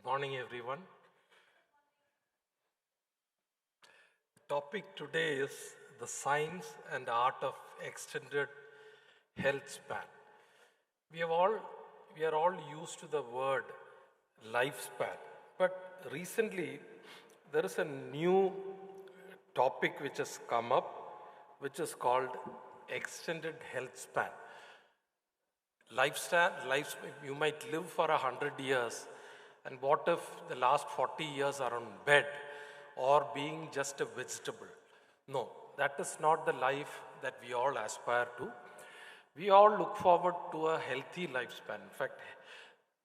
Morning, everyone. The topic today is the science and art of extended health span. We have all we are all used to the word lifespan, but recently there is a new topic which has come up, which is called extended health span. Life, you might live for 100 years, and what if the last 40 years are on bed or being just a vegetable? No, that is not the life that we all aspire to. We all look forward to a healthy lifespan. In fact,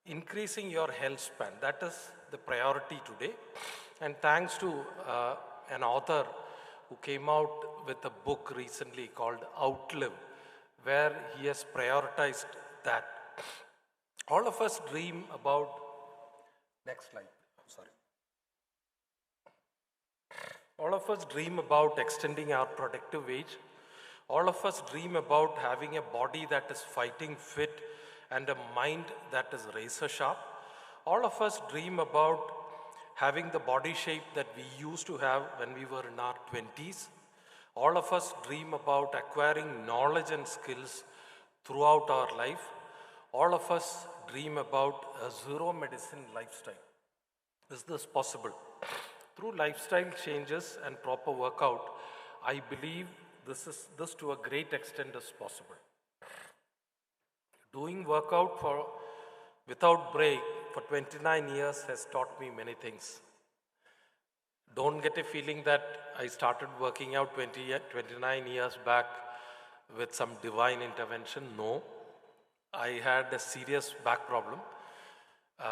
increasing your health span, that is the priority today. And thanks to an author who came out with a book recently called Outlive, where he has prioritized that. All of us dream about, next slide, sorry. All of us dream about extending our productive age. All of us dream about having a body that is fighting fit and a mind that is razor sharp. All of us dream about having the body shape that we used to have when we were in our 20s. All of us dream about acquiring knowledge and skills throughout our life. All of us dream about a zero medicine lifestyle. Is this possible? Through lifestyle changes and proper workout, I believe this to a great extent is possible. Doing workout without break for 29 years has taught me many things. Don't get a feeling that I started working out 29 years back with some divine intervention. No, I had a serious back problem,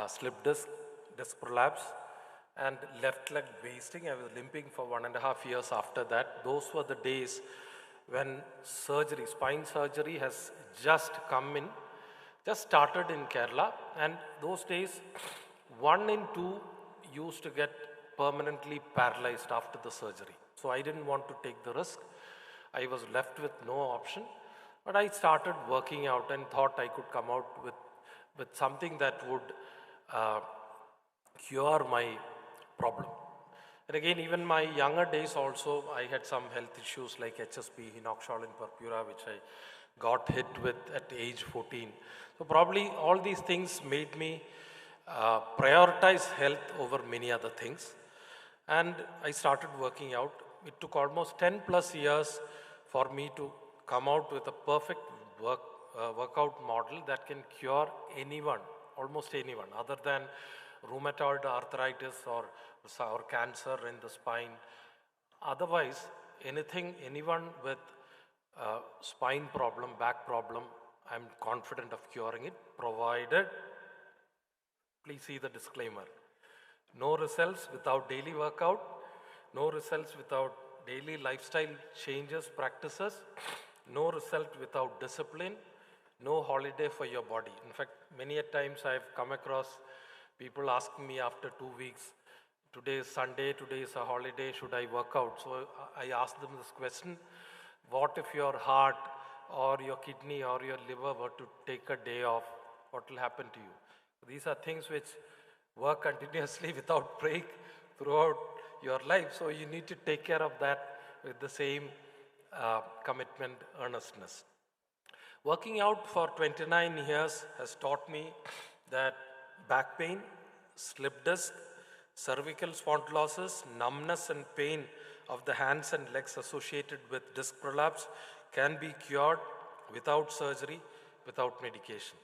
slip disc prolapse, and left leg wasting. I was limping for 1.5 years after that. Those were the days when spine surgery has just come in, just started in Kerala. And those days, 1 in 2 used to get permanently paralyzed after the surgery. So I didn't want to take the risk. I was left with no option. But I started working out and thought I could come out with something that would cure my problem. And again, even my younger days also, I had some health issues like HSP, hinoxaline purpura, which I got hit with at age 14. So probably all these things made me prioritize health over many other things. And I started working out. It took almost 10 plus years for me to come out with a perfect workout model that can cure anyone, almost anyone, other than rheumatoid arthritis or cancer in the spine. Otherwise, anyone with spine problem, back problem, I'm confident of curing it, provided, please see the disclaimer. No results without daily workout, no results without daily lifestyle changes, practices, no result without discipline, no holiday for your body. In fact, many a times I've come across people asking me after 2 weeks, today is Sunday, today is a holiday, should I work out? So I ask them this question, what if your heart or your kidney or your liver were to take a day off? What will happen to you? These are things which work continuously without break throughout your life. So you need to take care of that with the same commitment, earnestness. Working out for 29 years has taught me that back pain, slip disc, cervical spondylosis, numbness and pain of the hands and legs associated with disc prolapse can be cured without surgery, without medication.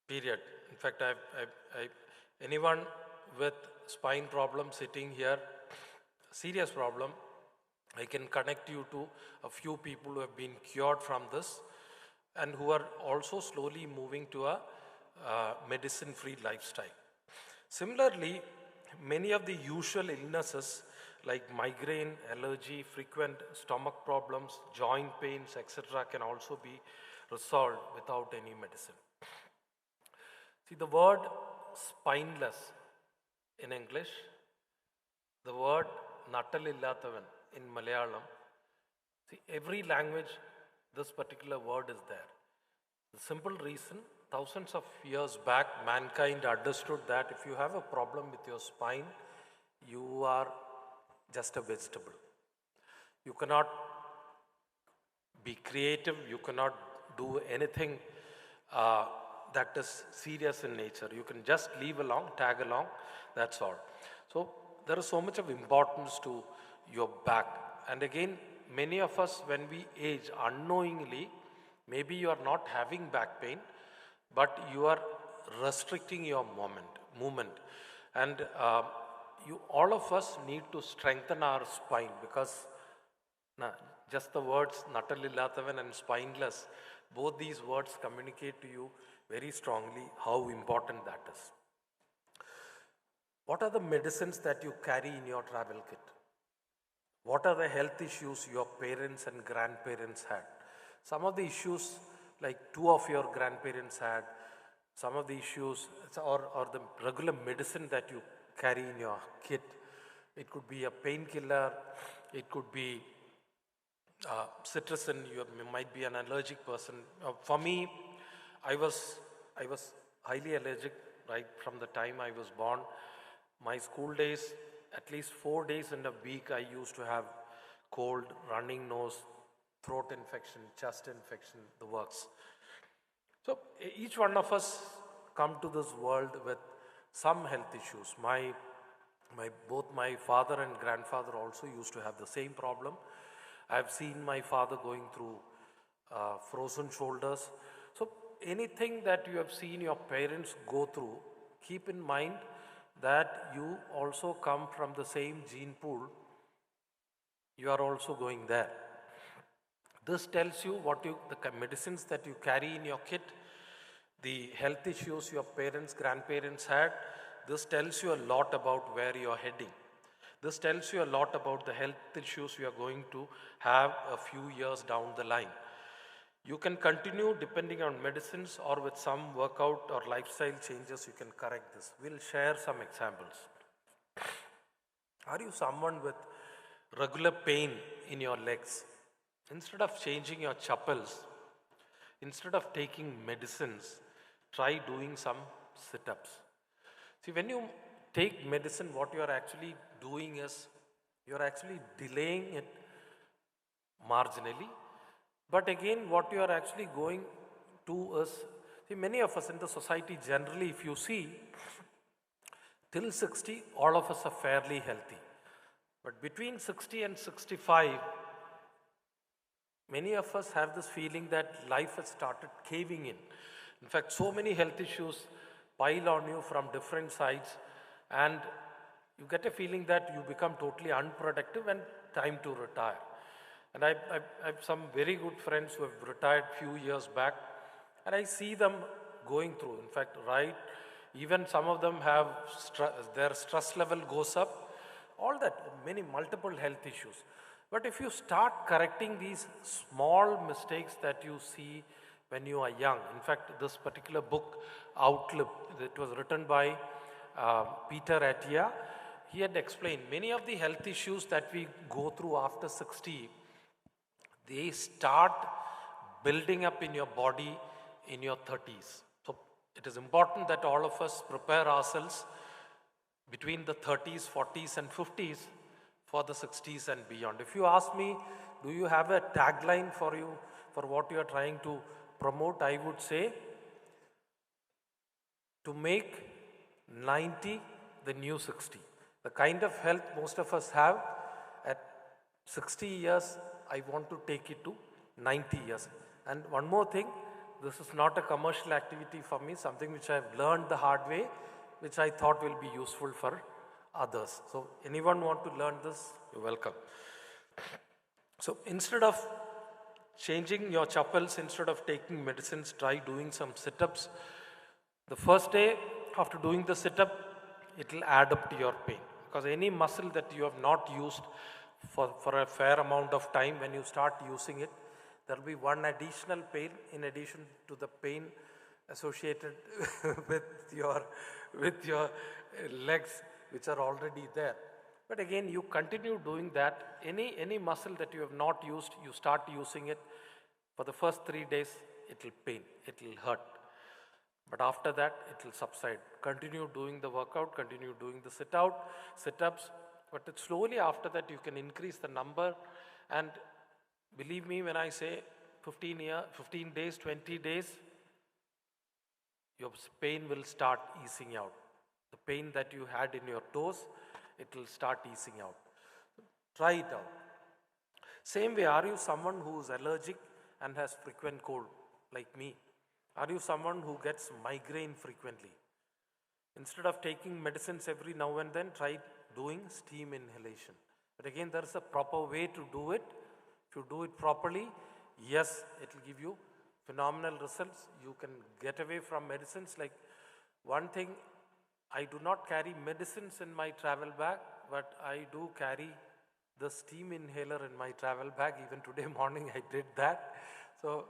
Period. In fact, anyone with spine problem sitting here, serious problem, I can connect you to a few people who have been cured from this and who are also slowly moving to a medicine-free lifestyle. Similarly, many of the usual illnesses like migraine, allergy, frequent stomach problems, joint pains, etc. can also be resolved without any medicine. See, the word spineless in English, the word nattalillathavan in Malayalam, see, every language, this particular word is there. The simple reason, thousands of years back, mankind understood that if you have a problem with your spine, you are just a vegetable. You cannot be creative, you cannot do anything that is serious in nature. You can just leave along, tag along, that's all. So there is so much of importance to your back. And again, many of us, when we age unknowingly, maybe you are not having back pain, but you are restricting your movement. And all of us need to strengthen our spine, because just the words nattalillathavan and spineless, both these words communicate to you very strongly how important that is. What are the medicines that you carry in your travel kit? What are the health issues your parents and grandparents had? Some of the issues, like two of your grandparents had, some of the issues, or the regular medicine that you carry in your kit. It could be a painkiller, it could be citizen, you might be an allergic person. For me, I was highly allergic right from the time I was born. My school days, at least 4 days in a week, I used to have cold, running nose, throat infection, chest infection, the works. So each one of us come to this world with some health issues. Both my father and grandfather also used to have the same problem. I've seen my father going through frozen shoulders. So anything that you have seen your parents go through, keep in mind that you also come from the same gene pool. You are also going there. This tells you the medicines that you carry in your kit, the health issues your parents, grandparents had. This tells you a lot about where you are heading. This tells you a lot about the health issues you are going to have a few years down the line. You can continue depending on medicines, or with some workout or lifestyle changes, you can correct this. We'll share some examples. Are you someone with regular pain in your legs? Instead of changing your chappals, instead of taking medicines, try doing some sit-ups. See, when you take medicine, what you are actually doing is, you are actually delaying it marginally. But again, what you are actually going to is, see, many of us in the society generally, if you see, till 60, all of us are fairly healthy. But between 60 and 65, many of us have this feeling that life has started caving in. In fact, so many health issues pile on you from different sides, and you get a feeling that you become totally unproductive and time to retire. And I have some very good friends who have retired few years back, and I see them going through. In fact, even some of them have their stress level goes up, all that, multiple health issues. But if you start correcting these small mistakes that you see when you are young, in fact, this particular book, Outlive, it was written by Peter Attia. He had explained many of the health issues that we go through after 60, they start building up in your body in your 30s. So it is important that all of us prepare ourselves between the 30s, 40s and 50s for the 60s and beyond. If you ask me, do you have a tagline for you, for what you are trying to promote, I would say, to make 90 the new 60. The kind of health most of us have at 60 years, I want to take it to 90 years. And one more thing, this is not a commercial activity for me, something which I have learned the hard way, which I thought will be useful for others. So anyone want to learn this, you're welcome. So instead of changing your chappals, instead of taking medicines, try doing some sit-ups. The first day after doing the sit-up, it will add up to your pain. Because any muscle that you have not used for a fair amount of time, when you start using it, there will be one additional pain in addition to the pain associated with your legs, which are already there. But again, you continue doing that. Any muscle that you have not used, you start using it. For the first 3 days, it will pain, it will hurt. But after that, it will subside. Continue doing the workout, continue doing the sit-ups, but slowly after that you can increase the number. And believe me when I say 15 days, 20 days, your pain will start easing out. The pain that you had in your toes, it will start easing out. Try it out. Same way, are you someone who is allergic and has frequent cold like me? Are you someone who gets migraine frequently? Instead of taking medicines every now and then, try doing steam inhalation. But again, there is a proper way to do it. If you do it properly, yes, it will give you phenomenal results. You can get away from medicines. Like one thing, I do not carry medicines in my travel bag, but I do carry the steam inhaler in my travel bag. Even today morning I did that. So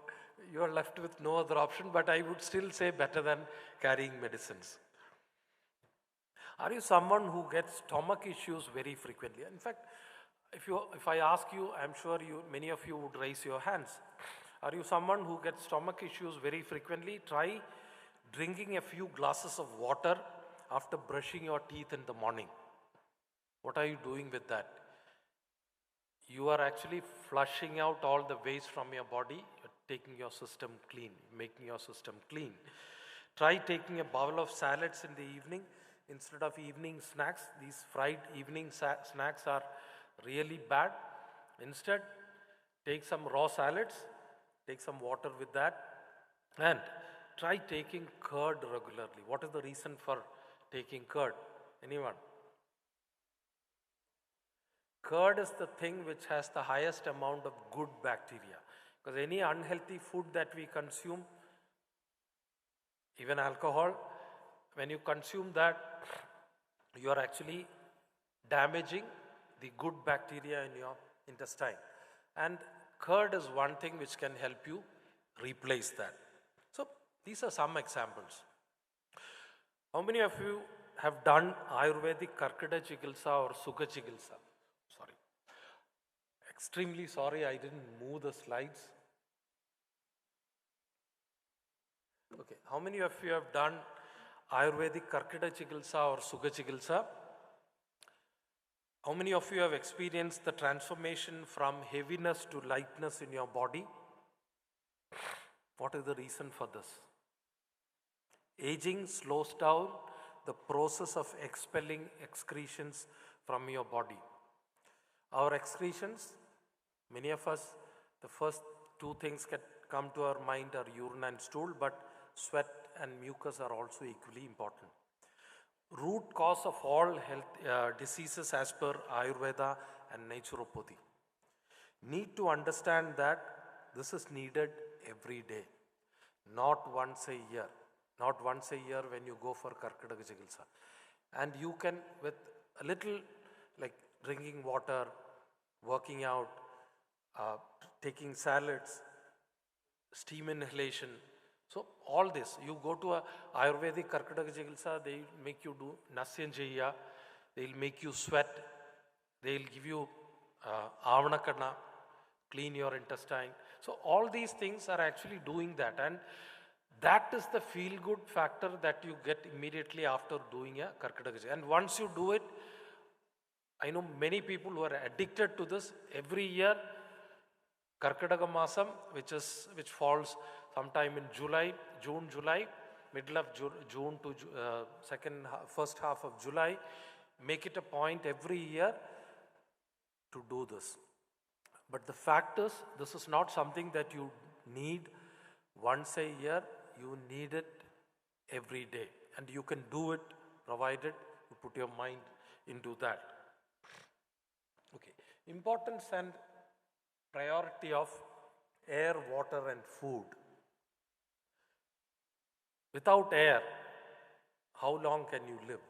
you are left with no other option, but I would still say better than carrying medicines. Are you someone who gets stomach issues very frequently? In fact, if I ask you, I'm sure many of you would raise your hands. Are you someone who gets stomach issues very frequently? Try drinking a few glasses of water after brushing your teeth in the morning. What are you doing with that? You are actually flushing out all the waste from your body, taking your system clean, making your system clean. Try taking a bowl of salads in the evening instead of evening snacks. These fried evening snacks are really bad. Instead, take some raw salads, take some water with that, and try taking curd regularly. What is the reason for taking curd? Anyone? Curd is the thing which has the highest amount of good bacteria. Because any unhealthy food that we consume, even alcohol, when you consume that, you are actually damaging the good bacteria in your intestine. And curd is one thing which can help you replace that. So these are some examples. How many of you have done Ayurvedic Karkada Chikitsa or Sukha Chikitsa? Sorry. Extremely sorry, I didn't move the slides. Okay, how many of you have done Ayurvedic Karkada Chikitsa or Sukha Chikitsa? How many of you have experienced the transformation from heaviness to lightness in your body? What is the reason for this? Aging slows down the process of expelling excretions from your body. Our excretions, many of us, the first two things that come to our mind are urine and stool, but sweat and mucus are also equally important. Root cause of all health diseases as per Ayurveda and naturopathy. Need to understand that this is needed every day, not once a year. Not once a year when you go for Karkada Chikitsa. And you can, with a little like drinking water, working out, taking salads, steam inhalation. So all this, you go to a Ayurvedic Karkada Chikitsa, they make you do Nasyanjaya, they'll make you sweat, they'll give you Avanakana, clean your intestine. So all these things are actually doing that, and that is the feel-good factor that you get immediately after doing a Karkada Chikitsa. And once you do it, I know many people who are addicted to this. Every year, Karkadaga Masam, which falls sometime in June, July, middle of June to first half of July, make it a point every year to do this. But the fact is, this is not something that you need once a year. You need it every day, and you can do it provided you put your mind into that. Okay, importance and priority of air, water and food. Without air, how long can you live?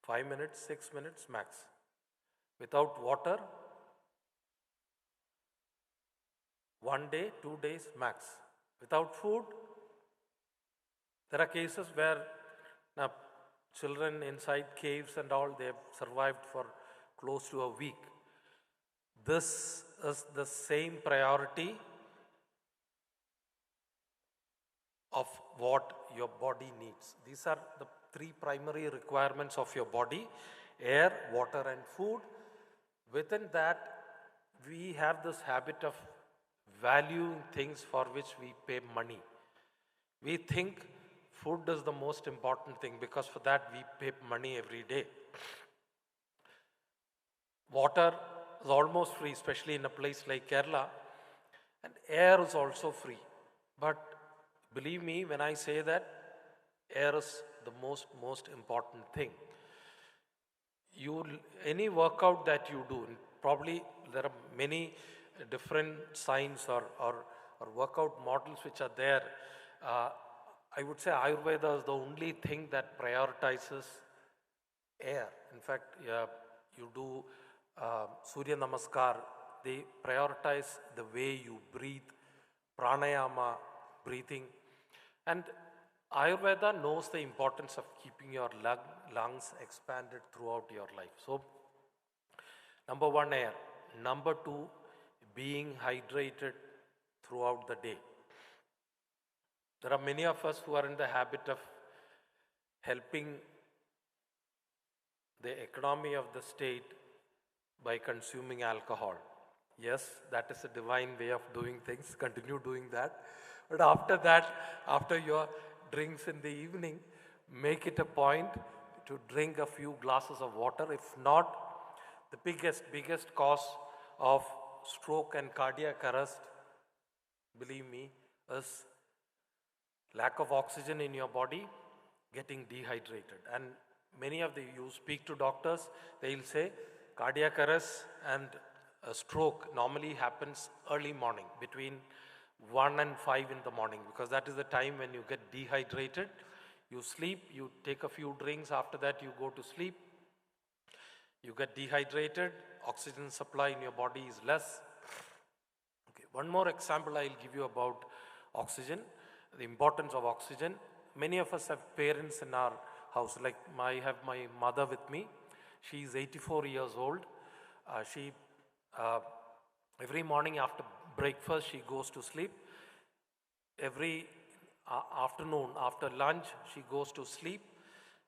5 minutes, 6 minutes max. Without water, 1 day, 2 days max. Without food, there are cases where children inside caves and all, they have survived for close to a week. This is the same priority of what your body needs. These are the three primary requirements of your body: air, water, and food. Within that, we have this habit of valuing things for which we pay money. We think food is the most important thing because for that we pay money every day. Water is almost free, especially in a place like Kerala, and air is also free. But believe me when I say that air is the most important thing. Any workout that you do, and probably there are many different signs or workout models which are there. I would say Ayurveda is the only thing that prioritizes air. In fact, you do Surya Namaskar, they prioritize the way you breathe, pranayama, breathing. And Ayurveda knows the importance of keeping your lungs expanded throughout your life. So, number one, air. Number two, being hydrated throughout the day. There are many of us who are in the habit of helping the economy of the state by consuming alcohol. Yes, that is a divine way of doing things. Continue doing that. But after that, after your drinks in the evening, make it a point to drink a few glasses of water. If not, the biggest cause of stroke and cardiac arrest, believe me, is lack of oxygen in your body, getting dehydrated. And you speak to doctors, they'll say cardiac arrest and a stroke normally happens early morning, between 1 and 5 in the morning, because that is the time when you get dehydrated. You sleep, you take a few drinks, after that you go to sleep, you get dehydrated, oxygen supply in your body is less. Okay, one more example I'll give you about oxygen, the importance of oxygen. Many of us have parents in our house, like I have my mother with me. She is 84 years old. She every morning after breakfast she goes to sleep. Every afternoon after lunch she goes to sleep,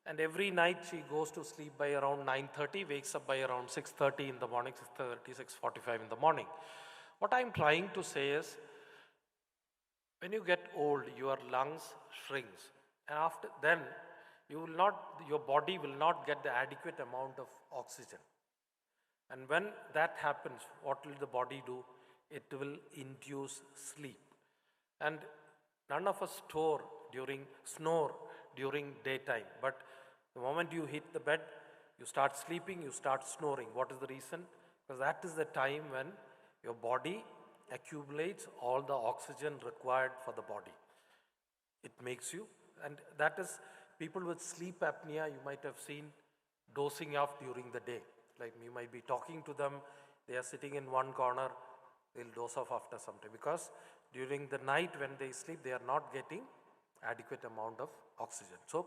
and every night she goes to sleep by around 9:30, wakes up by around 6:30 in the morning, 6:30, 6:45 in the morning. What I'm trying to say is, when you get old, your lungs shrinks, and after then your body will not get the adequate amount of oxygen. And when that happens, what will the body do? It will induce sleep. And none of us snore during daytime. But the moment you hit the bed, you start sleeping, you start snoring. What is the reason? Because that is the time when your body accumulates all the oxygen required for the body. It makes you, and that is, people with sleep apnea, you might have seen dozing off during the day. Like you might be talking to them, they are sitting in one corner, they'll doze off after some time, because during the night when they sleep, they are not getting adequate amount of oxygen. So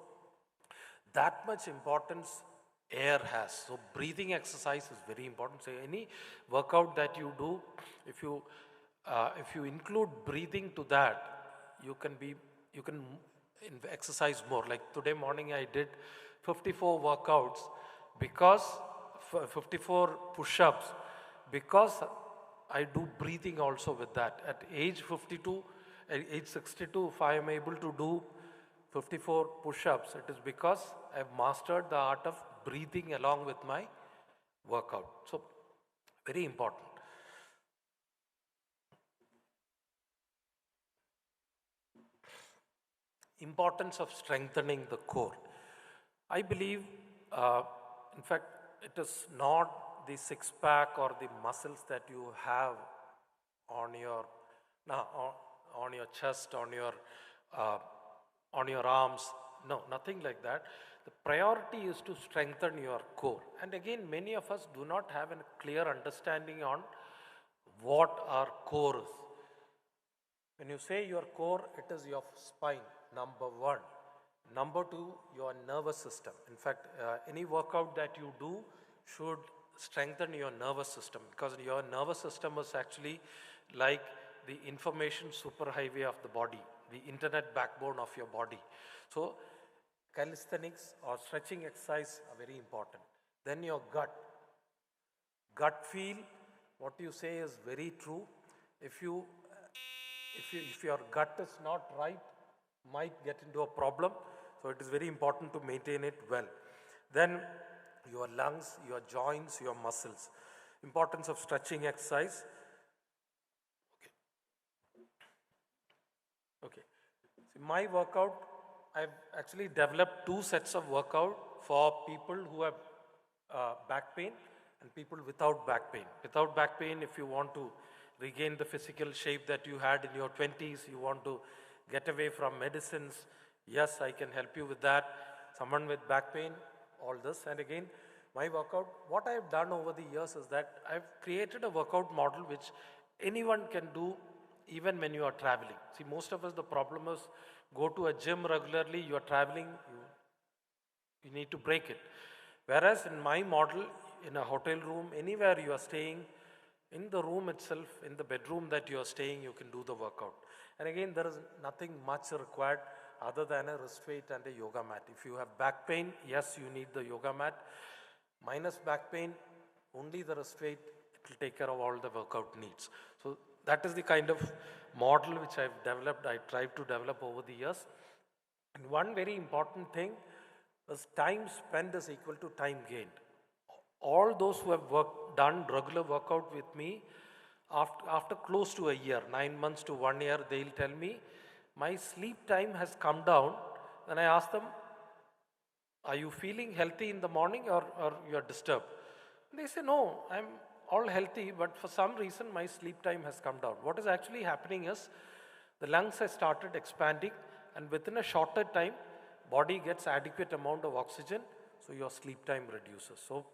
that much importance air has. So breathing exercise is very important. So any workout that you do, if you include breathing to that, you can exercise more. Like today morning I did 54 workouts, because 54 push-ups, because I do breathing also with that. At age 52, at age 62, if I am able to do 54 push-ups, it is because I have mastered the art of breathing along with my workout. So very important. Importance of strengthening the core. I believe, in fact, it is not the six-pack or the muscles that you have on your chest, on your arms. No, nothing like that. The priority is to strengthen your core. And again, many of us do not have a clear understanding on what our core is. When you say your core, it is your spine, number one. Number two, your nervous system. In fact, any workout that you do should strengthen your nervous system, because your nervous system is actually like the information superhighway of the body. the internet backbone of your body. So calisthenics or stretching exercise are very important. Then your gut feel, what you say is very true. If your gut is not right, might get into a problem. So it is very important to maintain it well. Then your lungs, your joints, your muscles. Importance of stretching exercise. Okay. See, my workout, I've actually developed 2 sets of workout for people who have back pain and people without back pain. Without back pain, if you want to regain the physical shape that you had in your 20s, you want to get away from medicines, yes, I can help you with that. Someone with back pain, all this. And again, my workout, what I've done over the years is that I've created a workout model which anyone can do even when you are traveling. See, most of us, the problem is go to a gym regularly, you are traveling, you need to break it. Whereas in my model, in a hotel room, anywhere you are staying, in the room itself, in the bedroom that you are staying, you can do the workout. And again, there is nothing much required other than a wrist weight and a yoga mat. If you have back pain, yes, you need the yoga mat. Minus back pain, only the wrist weight, it will take care of all the workout needs. So that is the kind of model which I've developed, I tried to develop over the years. And one very important thing is time spent is equal to time gained. All those who have done regular workout with me, after close to a year, 9 months to 1 year, they'll tell me, my sleep time has come down. Then I ask them, are you feeling healthy in the morning or you're disturbed? They say, no, I'm all healthy, but for some reason my sleep time has come down. What is actually happening is the lungs have started expanding, and within a shorter time, body gets adequate amount of oxygen, so your sleep time reduces. So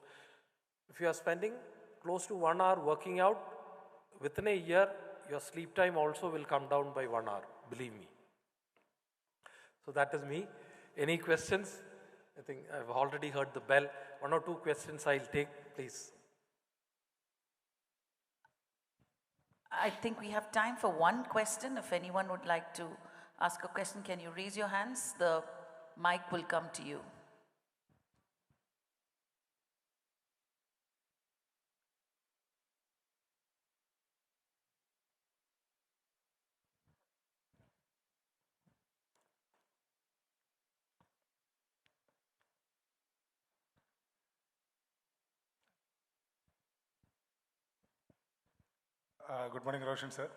if you are spending close to 1 hour working out, within a year, your sleep time also will come down by 1 hour, believe me. So that is me. Any questions? I think I've already heard the bell. 1 or 2 questions I'll take, please. I think we have time for one question. If anyone would like to ask a question, can you raise your hands? The mic will come to you. Good morning, Roshan sir.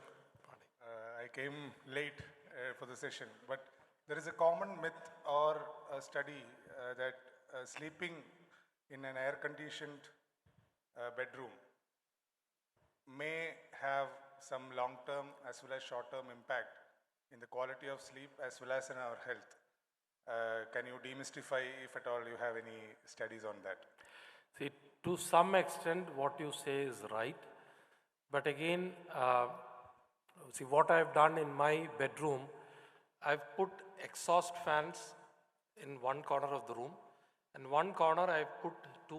I came late for the session, but there is a common myth or a study that sleeping in an air-conditioned bedroom may have some long-term as well as short-term impact in the quality of sleep as well as in our health. Can you demystify, if at all you have any studies on that? See, to some extent what you say is right. But again, see what I've done in my bedroom, I've put exhaust fans in one corner of the room, and one corner I've put 2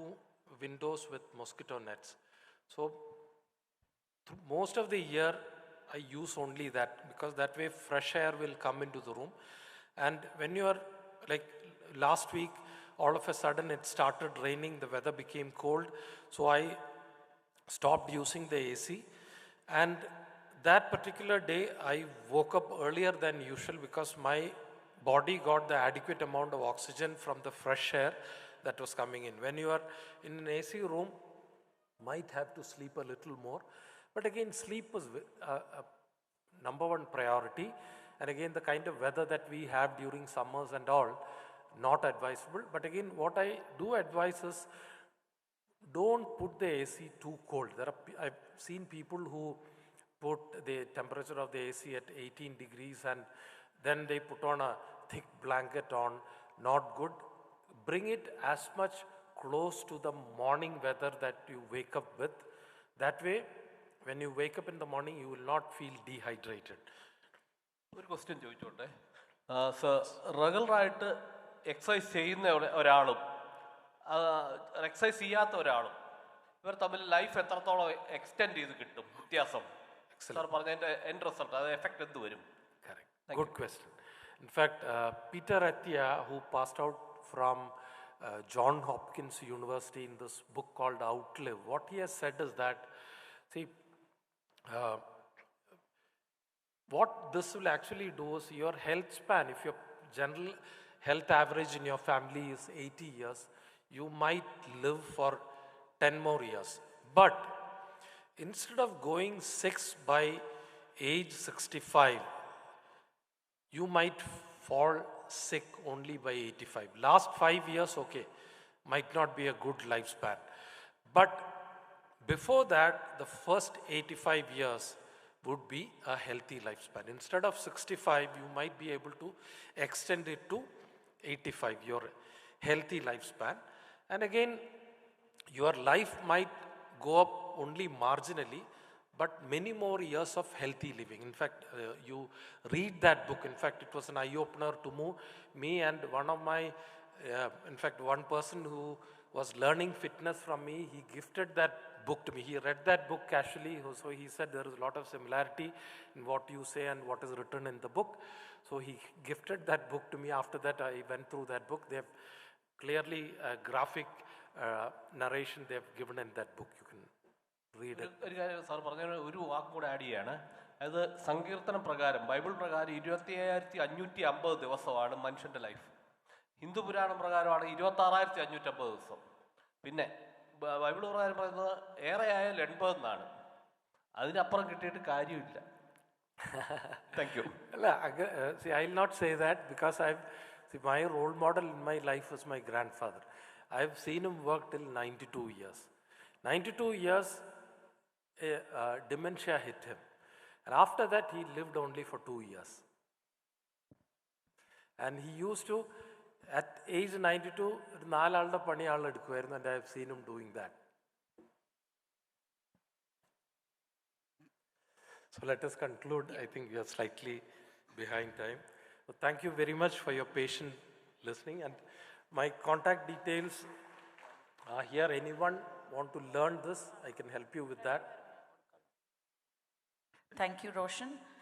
windows with mosquito nets. So most of the year I use only that, because that way fresh air will come into the room. And when you are, like last week, all of a sudden it started raining, the weather became cold, so I stopped using the AC, and that particular day I woke up earlier than usual because my body got the adequate amount of oxygen from the fresh air that was coming in. When you are in an AC room, might have to sleep a little more, but again sleep was a number 1 priority. And again, the kind of weather that we have during summers and all, not advisable. But again, what I do advise is, don't put the AC too cold. I've seen people who put the temperature of the AC at 18 degrees and then they put on a thick blanket on. Not good. Bring it as much close to the morning weather that you wake up with. That way, when you wake up in the morning, you will not feel dehydrated. ഒരു question ചോദിച്ചോട്ടെ sir, റെഗുലറായിട്ട് exercise ചെയ്യുന്ന ഒരാളും exercise ചെയ്യാത്ത ഒരാളും ഇവർ തമ്മിൽ life എത്രത്തോളം എക്സ്റ്റെൻഡ് ചെയ്ത് കിട്ടും വ്യത്യാസം? സാർ പറഞ്ഞതിൻ്റെ എൻഡ് റിസൾട്ട്, അത് എഫക്റ്റ് എന്ത് വരും? Correct. Good question. In fact, Peter Attia, who passed out from John Hopkins University in this book called Outlive, what he has said is that, see, uh, what this will actually do is your health span, if your general health average in your family is 80 years, you might live for 10 more years. But instead of going 6 by age 65, you might fall sick only by 85. Last 5 years, okay, might not be a good lifespan. But before that, the first 85 years would be a healthy lifespan. Instead of 65, you might be able to extend it to 85, your healthy lifespan. And again, your life might go up only marginally, but many more years of healthy living. In fact, you read that book. In fact, it was an eye-opener to me and one of my, in fact, one person who was learning fitness from me, he gifted that book to me. He read that book casually, so he said there is a lot of similarity in what you say and what is written in the book. So he gifted that book to me. After that, I went through that book. They have clearly graphic narration they have given in that book. You can read it. ഒരു കാര്യം sir പറഞ്ഞ ഒരു വാക്കും കൂടെ add ചെയ്യാണ്. അത് സങ്കീർത്തനം പ്രകാരം, ബൈബിൾ പ്രകാരം 25,550 ദിവസമാണ് മനുഷ്യൻ്റെ ലൈഫ്. ഹിന്ദു പുരാണം പ്രകാരമാണ് 26,550 ദിവസം. പിന്നെ ബൈബിൾ പ്രകാരം പറയുന്നത് ഏറെയായാൽ 80 എന്നാണ്. അതിനപ്പുറം കിട്ടിയിട്ട് കാര്യമില്ല. Thank you. See, I will not say that because my role model in my life was my grandfather. I have seen him work till 92 years. 92 years, dementia hit him. And after that, he lived only for 2 years. And he used to, at age 92, 4 ആളുടെ പണി ആൾ എടുക്കുമായിരുന്നു, and I have seen him doing that. So let us conclude. I think we are slightly behind time. So thank you very much for your patient listening. And my contact details are here. Anyone want to learn this, I can help you with that. Thank you, Roshan.